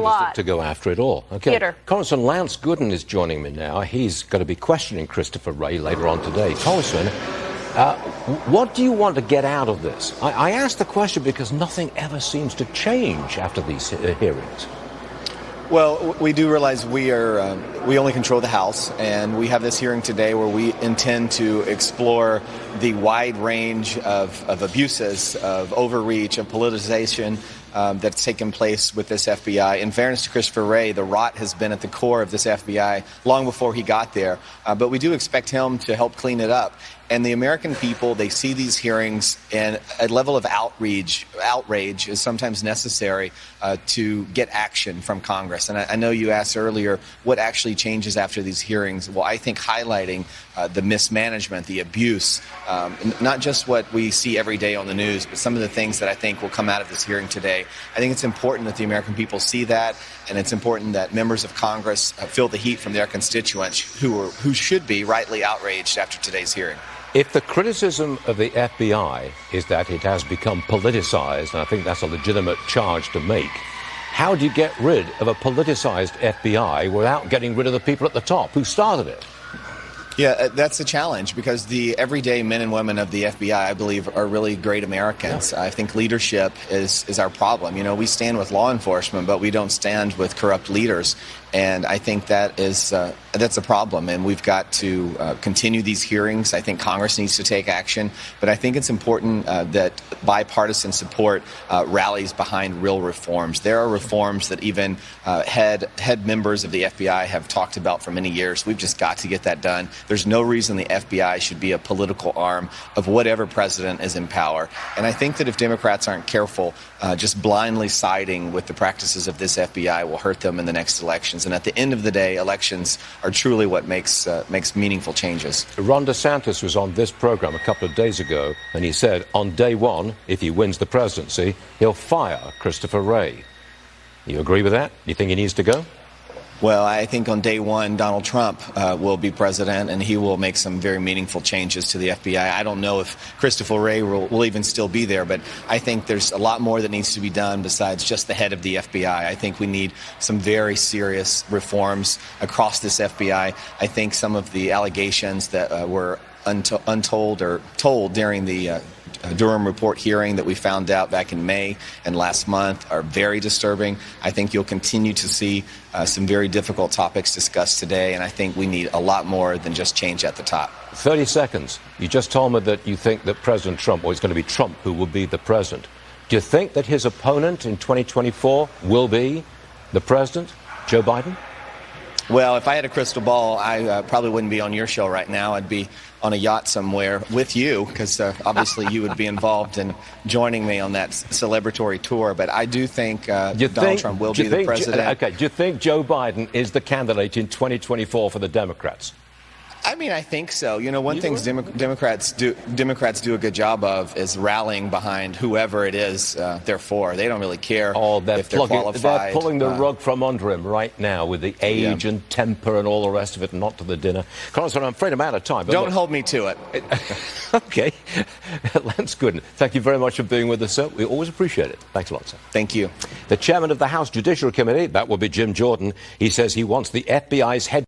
lot. To go after it all. Okay. Theater. Congressman Lance Gooden is joining me now. He's going to be questioning Christopher Wray later on today. Congressman, what do you want to get out of this? I ask the question because nothing ever seems to change after these hearings. Well, we do realize we only control the House, and we have this hearing today where we intend to explore the wide range of abuses, of overreach, of politicization that's taken place with this FBI. In fairness to Christopher Wray, the rot has been at the core of this FBI long before he got there, but we do expect him to help clean it up. And the American people, they see these hearings, and a level of outrage is sometimes necessary to get action from Congress. And I know you asked earlier what actually changes after these hearings. Well, I think highlighting the mismanagement, the abuse, not just what we see every day on the news, but some of the things that I think will come out of this hearing today. I think it's important that the American people see that, and it's important that members of Congress feel the heat from their constituents who should be rightly outraged after today's hearing. If the criticism of the FBI is that it has become politicized, and I think that's a legitimate charge to make, how do you get rid of a politicized FBI without getting rid of the people at the top who started it? Yeah, that's a challenge because the everyday men and women of the FBI, I believe, are really great Americans. Yeah. I think leadership is our problem. You know, we stand with law enforcement, but we don't stand with corrupt leaders. And I think that's a problem, and we've got to continue these hearings. I think Congress needs to take action, but I think it's important that bipartisan support rallies behind real reforms. There are reforms that even head members of the FBI have talked about for many years. We've just got to get that done. There's no reason the FBI should be a political arm of whatever president is in power. And I think that if Democrats aren't careful, just blindly siding with the practices of this FBI will hurt them in the next elections. And at the end of the day, elections are truly what makes meaningful changes. Ron DeSantis was on this program a couple of days ago, and he said on day one, if he wins the presidency, he'll fire Christopher Wray. You agree with that? You think he needs to go? Well, I think on day one, Donald Trump will be president, and he will make some very meaningful changes to the FBI. I don't know if Christopher Wray will even still be there, but I think there's a lot more that needs to be done besides just the head of the FBI. I think we need some very serious reforms across this FBI. I think some of the allegations that were untold or told during the Durham report hearing that we found out back in May and last month are very disturbing. I think you'll continue to see some very difficult topics discussed today, and I think we need a lot more than just change at the top. 30 seconds. You just told me that you think that President Trump, or it's going to be Trump who will be the president. Do you think that his opponent in 2024 will be the president, Joe Biden? Well, if I had a crystal ball, I probably wouldn't be on your show right now. I'd be on a yacht somewhere with you, because obviously you would be involved in joining me on that celebratory tour. But I do think Donald Trump will be the president. Do you think Joe Biden is the candidate in 2024 for the Democrats? I mean, I think so. You know, one thing Democrats do a good job of is rallying behind whoever it is they're for. They don't really care if they're qualified. They're pulling the rug from under him right now with the age and temper and all the rest of it, not to the dinner. Congressman, I'm afraid I'm out of time. Don't hold me to it. Okay. Lance Gooden, thank you very much for being with us, sir. We always appreciate it. Thanks a lot, sir. Thank you. The chairman of the House Judiciary Committee, that will be Jim Jordan, he says he wants the FBI's head